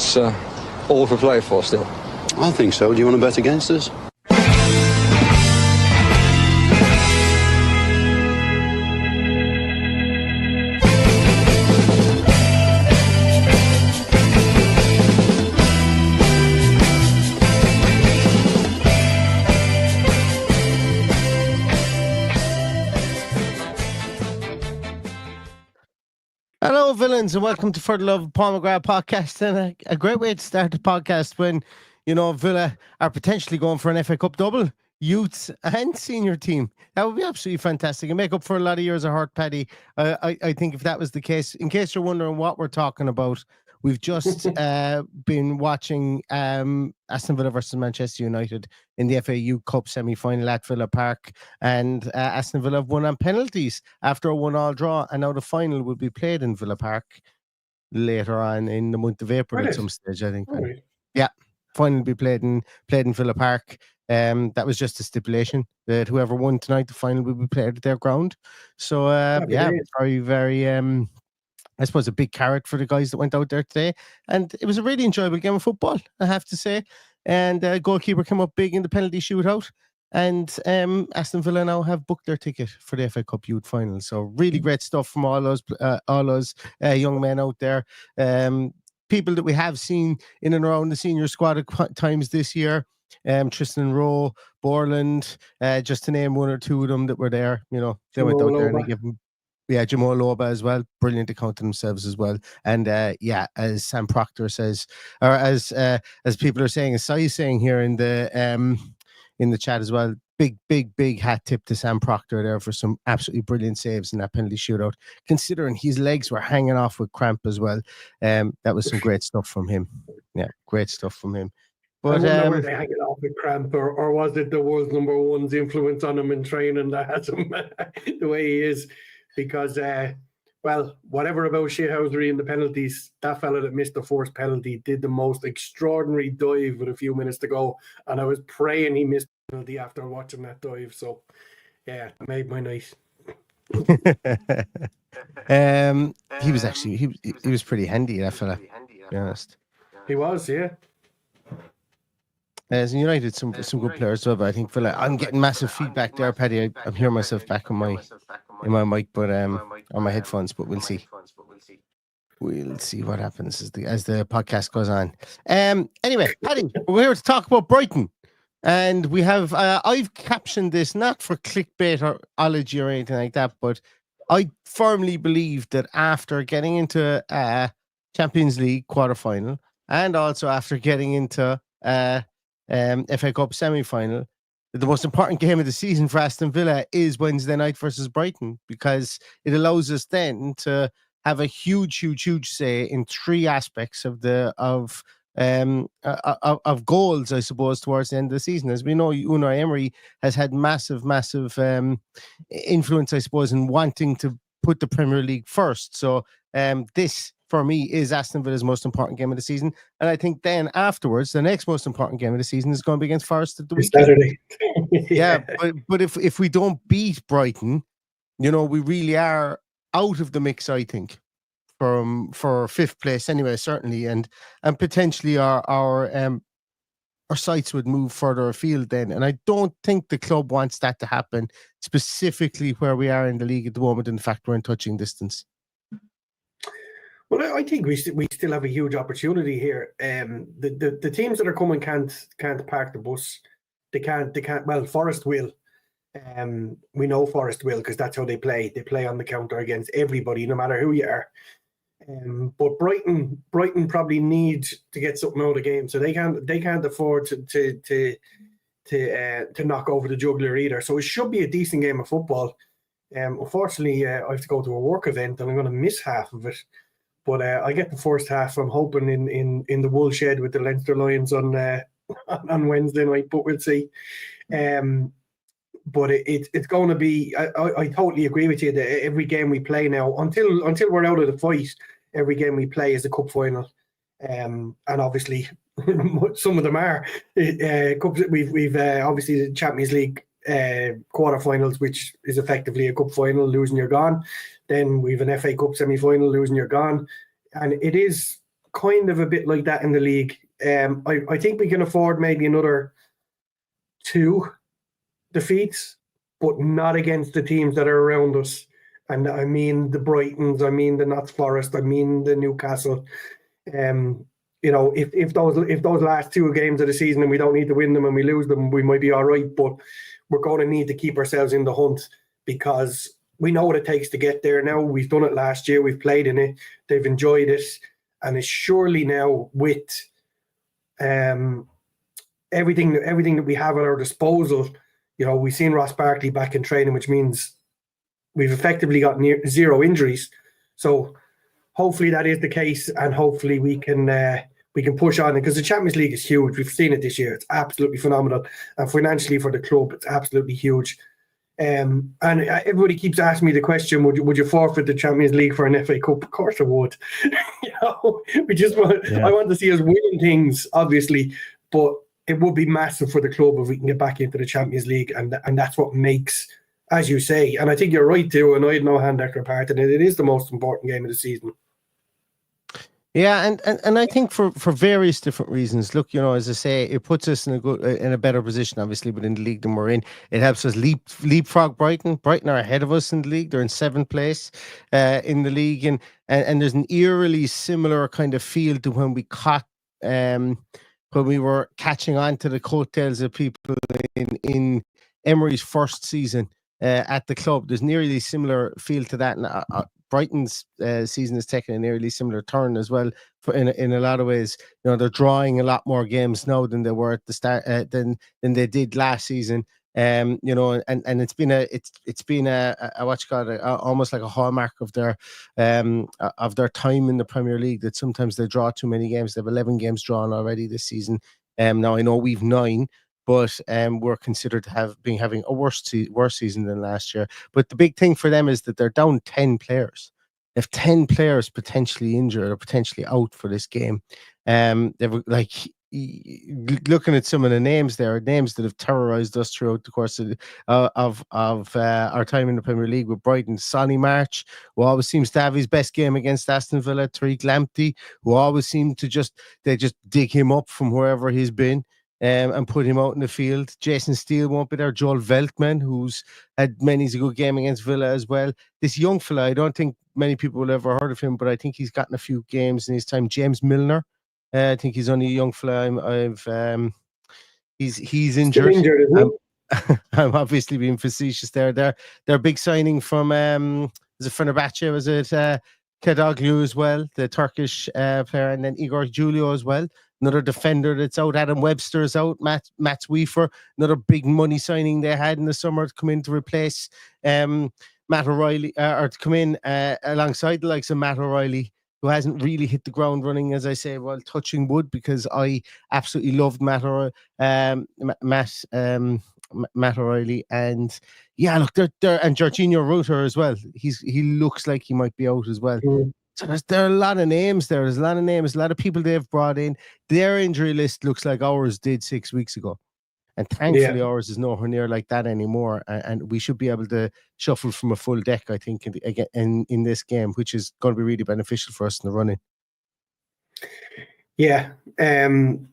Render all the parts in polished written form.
it's all for play for still. I think so. Do you want to bet against us? Hello, villains, and welcome to For the Love of Paul McGrath podcast. And a great way to start the podcast when, you know, Villa are potentially going for an FA Cup double, youths and senior team. That would be absolutely fantastic and make up for a lot of years of hurt, Paddy. I think if that was the case, in case you're wondering what we're talking about, we've just been watching Aston Villa versus Manchester United in the FA Youth Cup semi-final at Villa Park, and Aston Villa have won on penalties after a 1-1 draw, and now the final will be played in Villa Park later on in the month of April at some stage, I think. Right. Yeah, final will be played in Villa Park. That was just a stipulation that whoever won tonight, the final will be played at their ground. So very, very I suppose a big carrot for the guys that went out there today. And it was a really enjoyable game of football, I have to say. And goalkeeper came up big in the penalty shootout. And Aston Villa now have booked their ticket for the FA Cup Youth Final. So really great stuff from all those young men out there. People that we have seen in and around the senior squad at times this year. Tristan Rowe, Borland, just to name one or two of them that were there. You know, they went out there and they gave them. Yeah, Jamal Loba as well. Brilliant account of themselves as well. And as Sam Proctor says, or as people are saying, as Sai's saying here in the chat as well, big hat tip to Sam Proctor there for some absolutely brilliant saves in that penalty shootout. Considering his legs were hanging off with cramp as well, that was some great stuff from him. Yeah, great stuff from him. But were they hanging off with cramp, or was it the world's number one's influence on him in training that has him the way he is? Because, whatever about shithousery in the penalties, that fella that missed the first penalty did the most extraordinary dive with a few minutes to go. And I was praying he missed the penalty after watching that dive. So, yeah, it made my night. He was actually, he was pretty handy, that fella, to be honest. He was, yeah. As United, some good players as well, but I think Villa, I'm getting massive feedback there, Paddy. I'm hearing myself back on my mic, but on my headphones. But we'll see. We'll see what happens as the podcast goes on. Anyway, Paddy, we're here to talk about Brighton, and we have I've captioned this not for clickbait or ology or anything like that, but I firmly believe that after getting into Champions League quarterfinal and also after getting into FA Cup semi-final, the most important game of the season for Aston Villa is Wednesday night versus Brighton, because it allows us then to have a huge say in three aspects of goals, I suppose, towards the end of the season. As we know, Unai Emery has had massive influence, I suppose, in wanting to put the Premier League first. So this, for me, is Aston Villa's most important game of the season. And I think then afterwards, the next most important game of the season is going to be against Forest at the weekend. Saturday. Yeah, but if we don't beat Brighton, you know, we really are out of the mix, I think, for fifth place anyway, certainly. And potentially our sights would move further afield then. And I don't think the club wants that to happen, specifically where we are in the league at the moment, and the fact we're in touching distance. Well, I think we still have a huge opportunity here. The teams that are coming can't park the bus. They can't. Well, Forest will. We know Forest will, because that's how they play. They play on the counter against everybody, no matter who you are. But Brighton probably need to get something out of the game, so they can't afford to knock over the juggler either. So it should be a decent game of football. Unfortunately, I have to go to a work event and I'm going to miss half of it. But I get the first half. I'm hoping in the wool shed with the Leinster Lions on Wednesday night, but we'll see. But it's going to be. I totally agree with you that every game we play now, until we're out of the fight, every game we play is a cup final. And obviously, some of them are cups. We've obviously the Champions League quarterfinals, which is effectively a cup final. Losing, you're gone. Then we've an FA Cup semi-final. Losing, you're gone. And it is kind of a bit like that in the league. I think we can afford maybe another 2 defeats, but not against the teams that are around us. And I mean the Brightons, I mean the Notts Forest, I mean the Newcastle. If those last 2 games of the season and we don't need to win them and we lose them, we might be all right. But we're going to need to keep ourselves in the hunt because we know what it takes to get there now. We've done it last year. We've played in it. They've enjoyed it. And it's surely now with everything that we have at our disposal. We've seen Ross Barkley back in training, which means we've effectively got 0 injuries. So hopefully that is the case, and hopefully we can push on it, because the Champions League is huge. We've seen it this year. It's absolutely phenomenal. And financially for the club, it's absolutely huge. And everybody keeps asking me the question, would you forfeit the Champions League for an FA Cup? Of course I would. We just want, I want to see us winning things, obviously, but it would be massive for the club if we can get back into the Champions League, and that's what makes, as you say, and I think you're right too, and I had no hand extra part in it. It is the most important game of the season. Yeah, and I think for various different reasons. Look, as I say, it puts us in a better position, obviously, within the league than we're in. It helps us leapfrog Brighton. Brighton are ahead of us in the league. They're in 7th place in the league, and there's an eerily similar kind of feel to when we caught when we were catching on to the coattails of people in Emery's first season at the club. There's an eerily similar feel to that, and Brighton's season is taking a nearly similar turn as well. In a lot of ways, they're drawing a lot more games now than they were at the start than they did last season. And it's been almost like a hallmark of their time in the Premier League, that sometimes they draw too many games. They have 11 games drawn already this season. Now I know we've 9. But we're considered to having a worse season than last year. But the big thing for them is that they're down 10 players. They have 10 players potentially injured or potentially out for this game. They've looking at some of the names there, names that have terrorised us throughout the course of our time in the Premier League with Brighton. Sonny March, who always seems to have his best game against Aston Villa. Tariq Lamptey, who always seem to just dig him up from wherever he's been. And put him out in the field. Jason Steele won't be there. Joel Veltman, who's had many's a good game against Villa as well. This young fella, I don't think many people will ever heard of him, but I think he's gotten a few games in his time. James Milner, I think he's only a young fella. He's injured. Still injured, isn't he? I'm obviously being facetious there. Their big signing from was it Fenerbahce? Was it Kadoglu as well, the Turkish player, and then Igor Julio as well. Another defender that's out. Adam Webster is out. Matt Weaver, another big money signing they had in the summer to come in to replace Matt O'Reilly, or to come in alongside the likes of Matt O'Reilly, who hasn't really hit the ground running, as I say, while touching wood, because I absolutely loved Matt O'Reilly, and yeah, look, they're and Jorginho Rutter as well. He looks like he might be out as well. So there are a lot of names there. There's a lot of names, a lot of people they've brought in. Their injury list looks like ours did 6 weeks ago. And thankfully ours is nowhere near like that anymore. And we should be able to shuffle from a full deck, I think, in this game, which is going to be really beneficial for us in the running. Yeah. And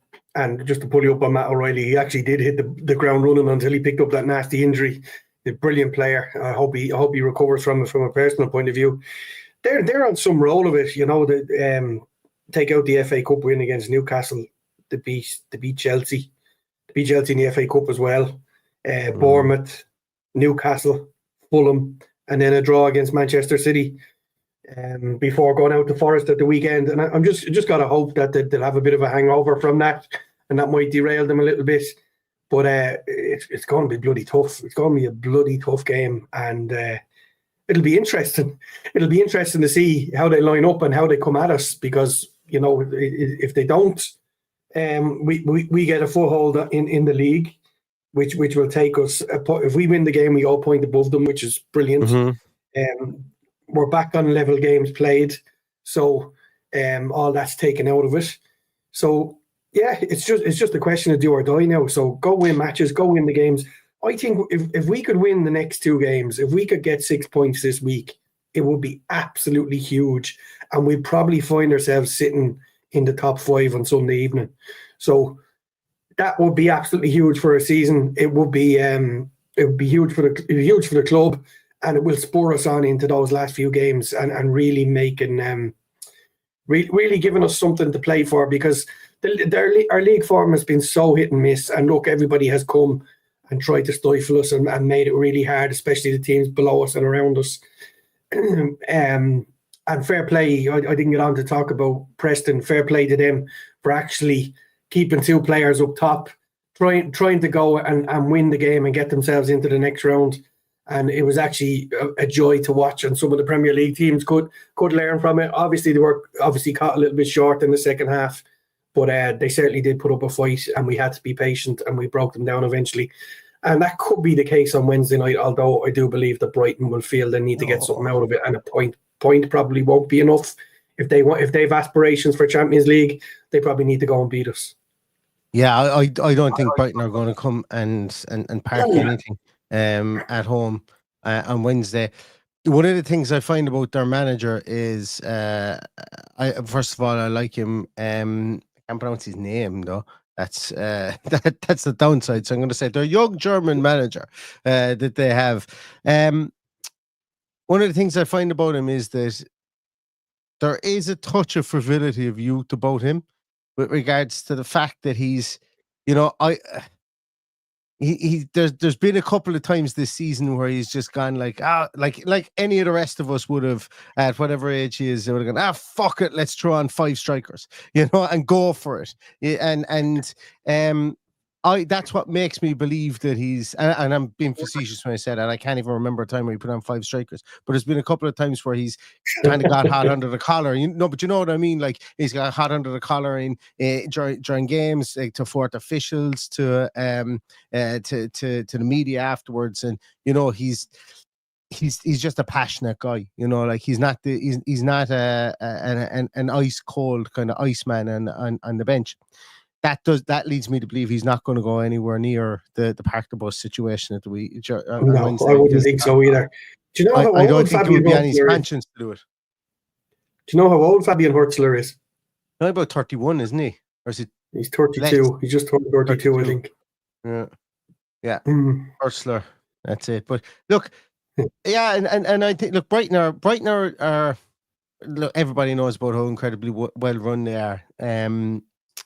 just to pull you up on Matt O'Reilly, he actually did hit the ground running until he picked up that nasty injury. A brilliant player. I hope he recovers from a personal point of view. They're on some roll of it, that take out the FA Cup win against Newcastle, to beat Chelsea, in the FA Cup as well. Bournemouth, Newcastle, Fulham, and then a draw against Manchester City before going out to Forest at the weekend. And I'm just got to hope that they'll have a bit of a hangover from that, and that might derail them a little bit. But it's going to be bloody tough. It's going to be a bloody tough game, and it'll be interesting. It'll be interesting to see how they line up and how they come at us, because if they don't, we get a foothold in the league, which will take us. If we win the game, we go a point above them, which is brilliant. Mm-hmm. We're back on level games played, so all that's taken out of it. So yeah, it's just a question of do or die now. So go win matches, go win the games. I think if we could win the next 2 games, if we could get 6 points this week, it would be absolutely huge. And we'd probably find ourselves sitting in the top 5 on Sunday evening. So that would be absolutely huge for a season. It would be huge for the club, and it will spur us on into those last few games and really making really giving us something to play for, because our league form has been so hit and miss. And look, everybody has come and tried to stifle us and made it really hard, especially the teams below us and around us. And fair play, I didn't get on to talk about Preston. Fair play to them for actually keeping 2 players up top, trying to go and win the game and get themselves into the next round. And it was actually a joy to watch, and some of the Premier League teams could learn from it. Obviously, they were caught a little bit short in the second half, but they certainly did put up a fight, and we had to be patient, and we broke them down eventually. And that could be the case on Wednesday night, although I do believe that Brighton will feel they need to get something out of it, and a point probably won't be enough. If they have aspirations for Champions League, they probably need to go and beat us. Yeah, I don't think Brighton are going to come and park anything at home on Wednesday. One of the things I find about their manager is, first of all, I like him. I can't pronounce his name though. That's that's the downside. So I'm going to say they're a young German manager that they have. One of the things I find about him is that there is a touch of frivolity of youth about him, with regards to the fact that he's, there's been a couple of times this season where he's just gone like any of the rest of us would have at whatever age he is. They would have gone, fuck it, let's throw on 5 strikers, and go for it. That's what makes me believe that he's, and I'm being facetious when I said that. I can't even remember a time where he put on 5 strikers, but there's been a couple of times where he's kind of got hot under the collar. But you know what I mean? Like, he's got hot under the collar during games, like, to fourth officials, to the media afterwards, and he's just a passionate guy. Like, he's not an ice cold kind of iceman on the bench. That leads me to believe he's not going to go anywhere near the park the bus situation at the week. No, I wouldn't think so either. Do you know how I old don't think Fabian it would be any Hurtzler is? conscience to do it. Do you know how old Fabian Hurtzler is? He's about 31, isn't he? Or is he? He's 32. Less? He's just turned 32, I think. Yeah. Hurtzler. That's it. But look, yeah, and I think, look, Brighton are look, everybody knows about how incredibly well run they are.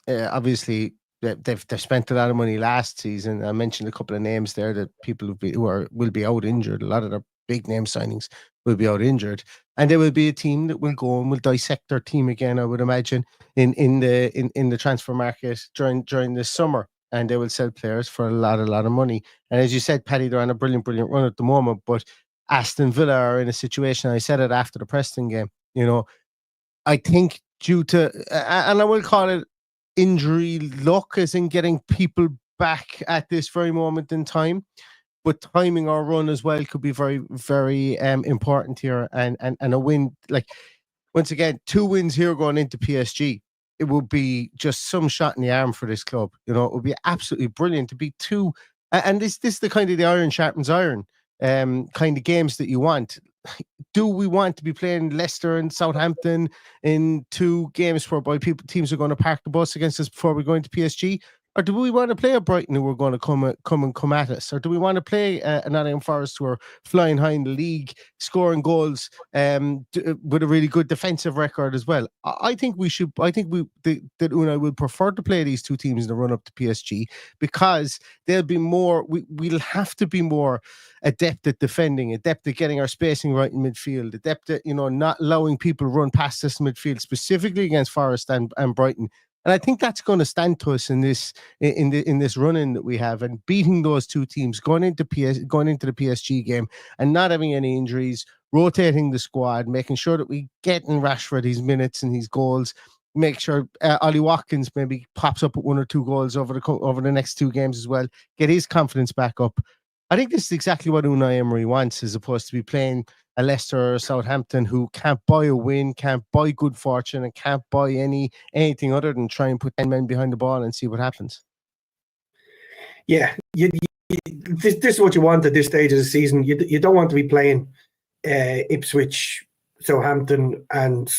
Obviously, they've spent a lot of money last season. I mentioned a couple of names there that people will be out injured. A lot of their big name signings will be out injured, and there will be a team that will go and will dissect their team again, I would imagine, in the transfer market during the summer, and they will sell players for a lot of money. And as you said, Paddy, they're on a brilliant run at the moment. But Aston Villa are in a situation. I said it after the Preston game. I think due to, and I will call it injury luck, as in getting people back at this very moment in time, but timing our run as well could be very, very important here. And a win, like, once again, 2 wins here going into PSG, it would be just some shot in the arm for this club. It would be absolutely brilliant to beat 2. And this is the kind of the iron sharpens iron kind of games that you want. Do we want to be playing Leicester and Southampton in 2 games whereby teams are going to park the bus against us before we go into PSG? Or do we want to play a Brighton who are going to come at us? Or do we want to play a Nottingham Forest who are flying high in the league, scoring goals with a really good defensive record as well? I think that Unai would prefer to play these 2 teams in the run up to PSG, because they'll be more. We'll have to be more adept at defending, adept at getting our spacing right in midfield, adept at not allowing people run past us in midfield, specifically against Forest and Brighton. And I think that's going to stand to us in this run-in that we have, and beating those 2 teams, going into the PSG game and not having any injuries, rotating the squad, making sure that we get in Rashford his minutes and his goals, make sure Ollie Watkins maybe pops up with 1 or 2 goals over the next 2 games as well, get his confidence back up. I think this is exactly what Unai Emery wants, as opposed to be playing a Leicester or Southampton who can't buy a win, can't buy good fortune, and can't buy anything other than try and put 10 men behind the ball and see what happens. Yeah, this is what you want at this stage of the season. You don't want to be playing Ipswich, Southampton, and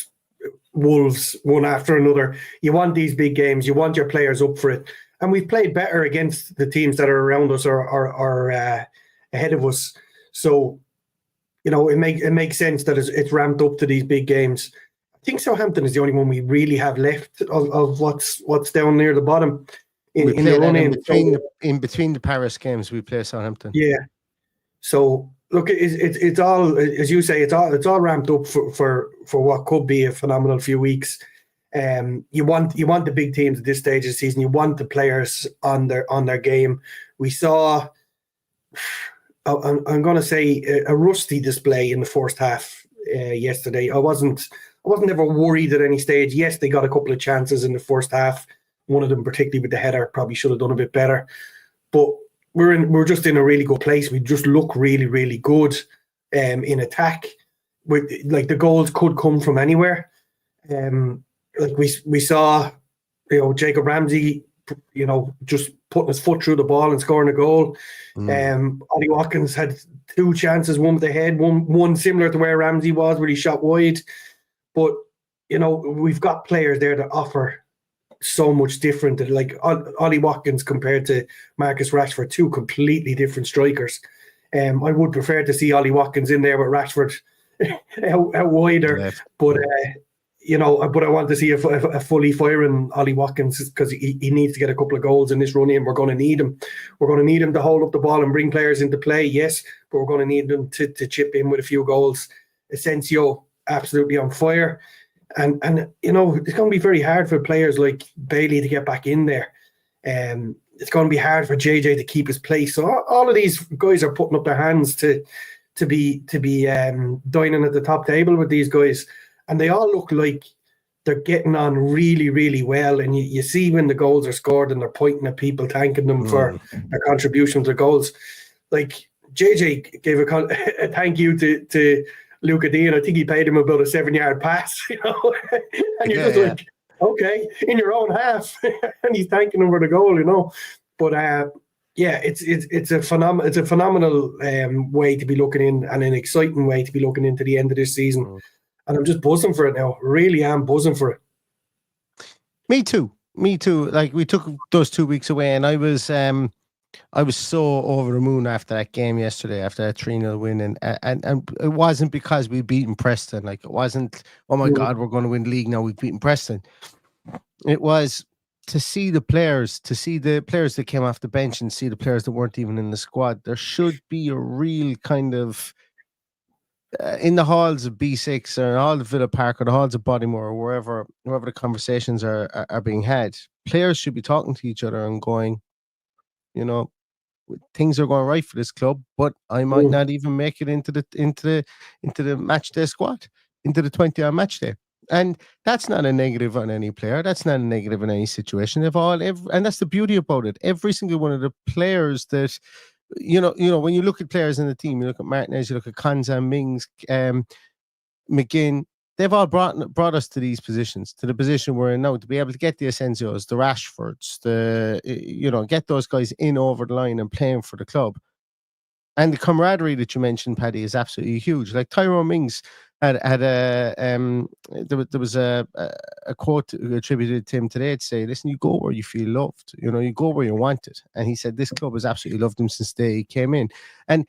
Wolves one after another. You want these big games. You want your players up for it. And we've played better against the teams that are around us or ahead of us. So, it makes sense that it's ramped up to these big games. I think Southampton is the only one we really have left of what's down near the bottom. In between the Paris games, we play Southampton. Yeah. So look, it's all, as you say, it's all ramped up for what could be a phenomenal few weeks. You want the big teams at this stage of the season. You want the players on their game. We saw, I'm going to say, a rusty display in the first half yesterday. I wasn't ever worried at any stage. Yes, they got a couple of chances in the first half. One of them, particularly with the header, probably should have done a bit better. But we're just in a really good place. We just look really, really good in attack. Like the goals could come from anywhere. Like we saw, Jacob Ramsey, just putting his foot through the ball and scoring a goal. Ollie Watkins had 2 chances, one with the head, one similar to where Ramsey was, where he shot wide. But we've got players there that offer so much different. Like Ollie Watkins compared to Marcus Rashford, 2 completely different strikers. I would prefer to see Ollie Watkins in there with Rashford out wider, but I want to see a fully firing Ollie Watkins, because he needs to get a couple of goals in this run in. We're going to need him. We're going to need him to hold up the ball and bring players into play, yes, but we're going to need them to chip in with a few goals. Asensio, absolutely on fire. And it's going to be very hard for players like Bailey to get back in there. It's going to be hard for JJ to keep his place. So all of these guys are putting up their hands to be dining at the top table with these guys. And they all look like they're getting on really, really well. And you see when the goals are scored and they're pointing at people, thanking them for their contribution to goals. Like JJ gave a thank you to Luca Dean. I think he paid him about a 7-yard pass, and you're just like, okay, in your own half, and he's thanking him for the goal, But it's a phenomenal way to be looking in, and an exciting way to be looking into the end of this season. And I'm just buzzing for it now. Really am buzzing for it. Me too. Like, we took those 2 weeks away, and I was so over the moon after that game yesterday, after that 3-0 win, and it wasn't because we'd beaten Preston. Like, it wasn't, oh my God, we're going to win the league now, we've beaten Preston. It was to see the players that came off the bench and see the players that weren't even in the squad. There should be a real kind of, in the halls of B6 or in all the Villa Park or the halls of Bodymore or wherever the conversations are being had, players should be talking to each other and going, things are going right for this club, but I might not even make it into the match day squad, into the 20-hour match day. And that's not a negative on any player. That's not a negative in any situation. And that's the beauty about it. Every single one of the players that, when you look at players in the team, you look at Martinez, you look at Konza, Mings, McGinn, they've all brought us to these positions, to the position we're in now, to be able to get the Asensios, the Rashfords, get those guys in over the line and playing for the club. And the camaraderie that you mentioned, Paddy, is absolutely huge. Like Tyrone Mings had there was a quote attributed to him today to say, listen, you go where you feel loved, you go where you're wanted. And he said this club has absolutely loved him since they came in. And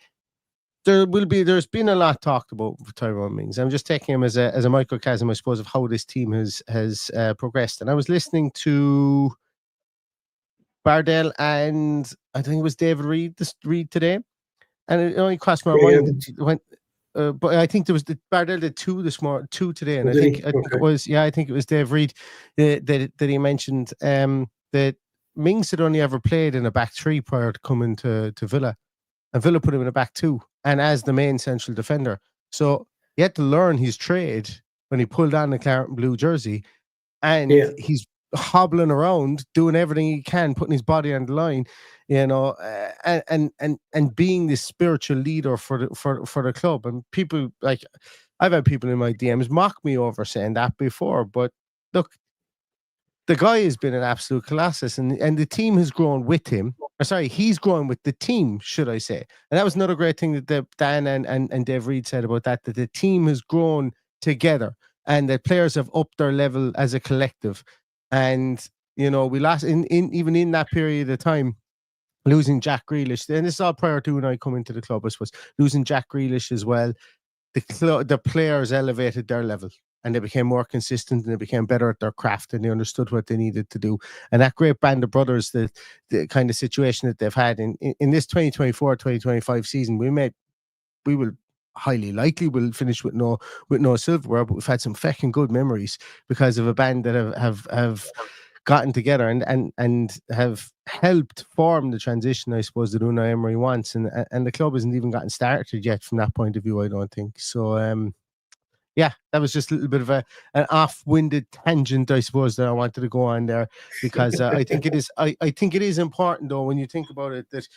there's been a lot talked about with Tyrone Mings. I'm just taking him as a microcosm, I suppose, of how this team has progressed. And I was listening to Bardell and I think it was David Reid today, and it only crossed my mind when. But I think there was Bardell did 2 today, and I think it was Dave Reid that he mentioned that Mings had only ever played in a back 3 prior to coming to Villa, and Villa put him in a back 2 and as the main central defender. So he had to learn his trade when he pulled on the claret and blue jersey, and he's hobbling around doing everything he can, putting his body on the line, and being this spiritual leader for the club. And people, like, I've had people in my DMs mock me over saying that before, but look, the guy has been an absolute colossus, and the team has grown with him. He's grown with the team, should I say? And that was another great thing that Dan and Dave Reid said about that the team has grown together. and that players have upped their level as a collective. And we lost even in that period of time, losing Jack Grealish, and this is all prior to when I come into the club, I suppose, losing Jack Grealish as well. The players elevated their level, and they became more consistent, and they became better at their craft, and they understood what they needed to do. And that great band of brothers, the kind of situation that they've had in this 2024-2025 season, we will highly likely will finish with no silverware, but we've had some fucking good memories because of a band that have gotten together and have helped form the transition, I suppose, that Unai Emery wants, and the club hasn't even gotten started yet from that point of view, I don't think. So yeah, that was just a little bit of an off-winded tangent, I suppose, that I wanted to go on there, because I think it is important, though, when you think about it, that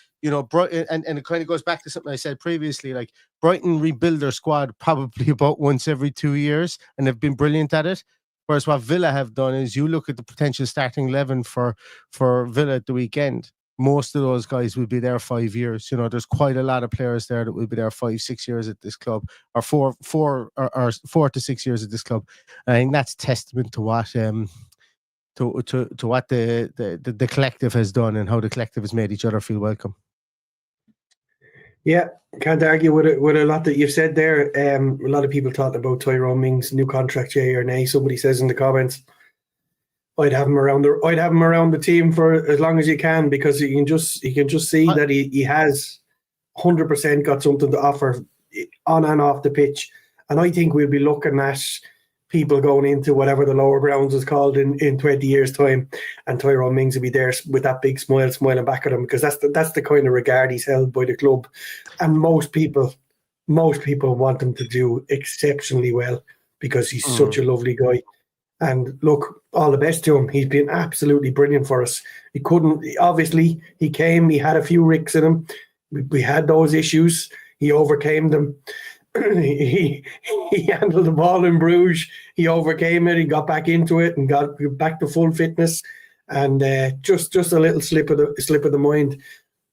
Brighton, and it kind of goes back to something I said previously, like Brighton rebuild their squad probably about once every 2 years, and they've been brilliant at it. Whereas what Villa have done is, you look at the potential starting 11 for Villa at the weekend, most of those guys will be there 5 years. There's quite a lot of players there that will be there 5-6 years at this club, or 4 to 6 years at this club. I think that's testament to what to what the collective has done, and how the collective has made each other feel welcome. Yeah, can't argue with a lot that you've said there. A lot of people talking about Tyrone Mings' new contract, yay or nay. Somebody says in the comments, I'd have him around the team for as long as you can, because you can just see that he has 100% got something to offer on and off the pitch. And I think we'll be looking at people going into whatever the lower grounds is called in 20 years' time, and Tyrone Mings will be there with that big smile smiling back at him, because that's the kind of regard he's held by the club. And most people want him to do exceptionally well, because he's such a lovely guy. And look, all the best to him. He's been absolutely brilliant for us. He came, he had a few ricks in him. We had those issues. He overcame them. he handled the ball in Bruges. He overcame it. He got back into it and got back to full fitness. And just a little slip of the mind.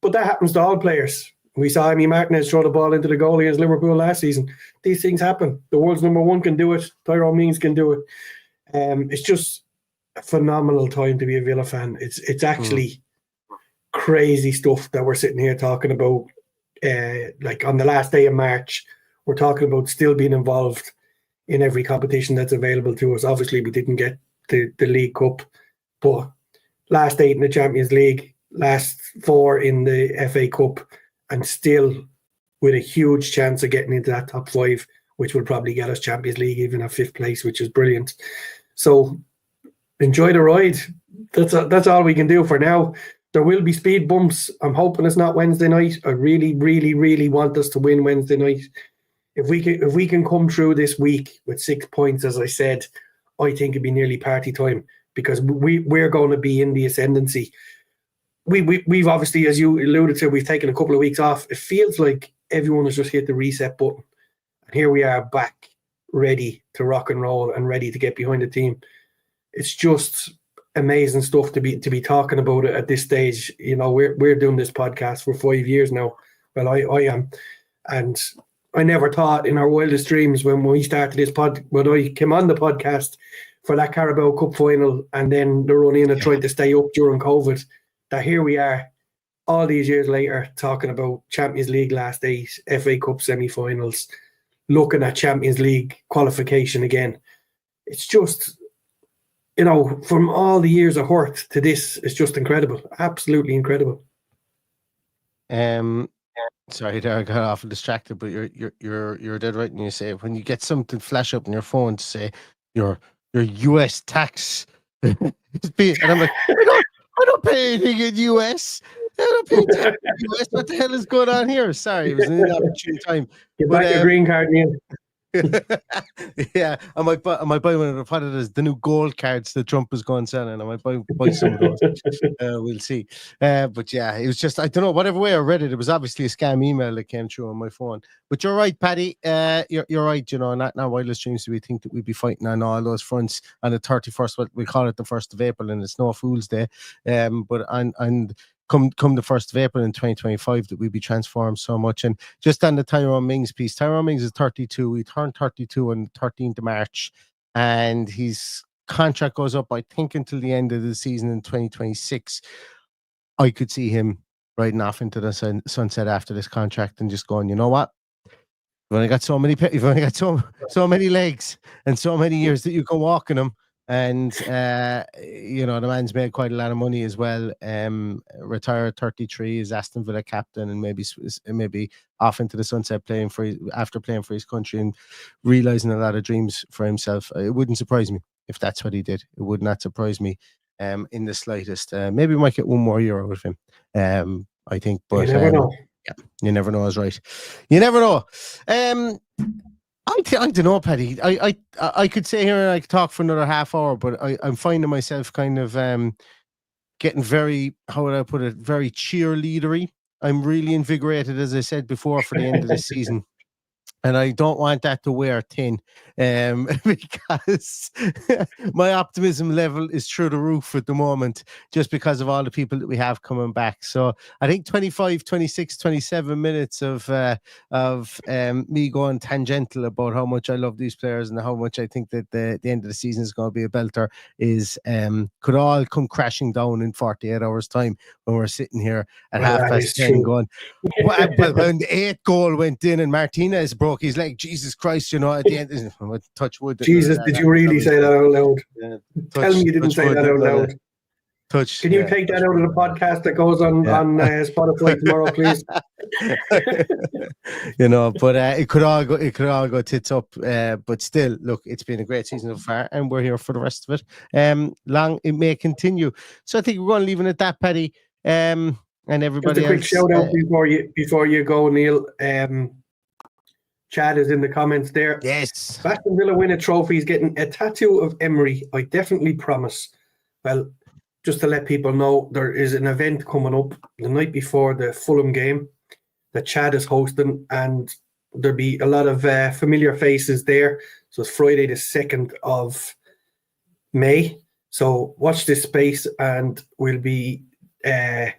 But that happens to all players. We saw Emi Martinez throw the ball into the goal against Liverpool last season. These things happen. The world's number one can do it. Tyrone Mings can do it. It's just a phenomenal time to be a Villa fan. It's actually crazy stuff that we're sitting here talking about. Like on the last day of March, we're talking about still being involved in every competition that's available to us. Obviously, we didn't get the League Cup, but last 8 in the Champions League, last 4 in the FA Cup, and still with a huge chance of getting into that top 5, which will probably get us Champions League even at 5th place, which is brilliant. So enjoy the ride. That's all we can do for now. There will be speed bumps. I'm hoping it's not Wednesday night. I really, really, really want us to win Wednesday night. If we can come through this week with 6 points, as I said, I think it'd be nearly party time, because we're going to be in the ascendancy. We've obviously, as you alluded to, we've taken a couple of weeks off. It feels like everyone has just hit the reset button. And here we are back, ready to rock and roll and ready to get behind the team. It's just amazing stuff to be talking about it at this stage. We're doing this podcast for 5 years now. Well, I am. And I never thought in our wildest dreams when we started this when I came on the podcast for that Carabao Cup final and then the run in and tried to stay up during COVID, that here we are all these years later talking about Champions League last 8, FA Cup semi-finals, looking at Champions League qualification again. It's just, from all the years of hurt to this, it's just incredible. Absolutely incredible. Sorry there, I got off and distracted, but you're dead right when you say when you get something flash up on your phone to say your US tax and I'm like, I don't pay anything in US. I don't pay tax in US. What the hell is going on here? Sorry, it was an inopportune time. Get back your green card, Ian. Yeah, I might buy one of the new gold cards that Trump is going selling. I might buy some of those. We'll see. But yeah, it was just, I don't know, whatever way I read it, it was obviously a scam email that came through on my phone. But you're right, Paddy. You're right. Not wildest dreams do we think that we'd be fighting on all those fronts on the 31st. What we call it the 1st of April, and it's no Fool's Day. But come the 1st of April in 2025 that we'll be transformed so much. And just on the Tyrone Mings piece, Tyrone Mings is 32. He turned 32 on the 13th of March. and his contract goes up, I think, until the end of the season in 2026. I could see him riding off into the sunset after this contract and just going, you know what? You've only got so many, you've only got so many legs and so many years that you can walk in them. And you know, the man's made quite a lot of money as well. Retired at 33 as Aston Villa captain, and maybe off into the sunset after playing for his country and realizing a lot of dreams for himself. It wouldn't surprise me if that's what he did. It would not surprise me in the slightest. Maybe we might get one more year with him. I think, but you never know. Yeah, you never know is right. You never know. I don't know, Paddy. I could sit here and I could talk for another half hour, but I'm finding myself kind of getting very, how would I put it, very cheerleadery. I'm really invigorated, as I said before, for the end of the season. And I don't want that to wear thin, because my optimism level is through the roof at the moment, just because of all the people that we have coming back. So I think 25, 26, 27 minutes of me going tangential about how much I love these players and how much I think that the end of the season is going to be a belter is could all come crashing down in 48 hours time when we're sitting here at 10:30 going, well, when the 8th goal went in and Martinez broke his leg, Jesus Christ, you know, at the end, touch wood. Jesus, did you really say that out loud? Tell me you didn't say that out loud. Can you take that out of the podcast that goes on Spotify tomorrow, please? You know, but it could all go tits up. But still, look, it's been a great season so far, and we're here for the rest of it. Long it may continue. So I think we're going to leave it at that, Paddy. And everybody just a quick shout out before you go, Neil. Chad is in the comments there. Yes. Aston Villa win a trophy. He's getting a tattoo of Emery. I definitely promise. Well, just to let people know, there is an event coming up the night before the Fulham game that Chad is hosting, and there'll be a lot of familiar faces there. So it's Friday the 2nd of May. So watch this space, and we'll be I've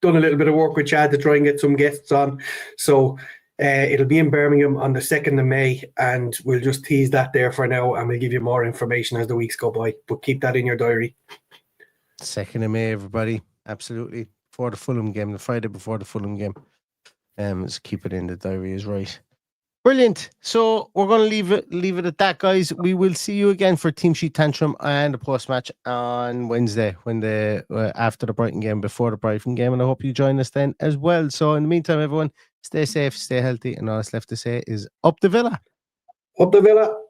done a little bit of work with Chad to try and get some guests on. So it'll be in Birmingham on the 2nd of May, and we'll just tease that there for now, and we'll give you more information as the weeks go by. But keep that in your diary. 2nd of May, everybody. Absolutely. Before the Fulham game, the Friday before the Fulham game. Let's keep it in the diary is right. Brilliant. So we're going to leave it at that, guys. We will see you again for Team Sheet Tantrum and the post match on Wednesday, when after the Brighton game, before the Brighton game, and I hope you join us then as well. So in the meantime, everyone, stay safe, stay healthy, and all that's left to say is up the Villa. Up the Villa.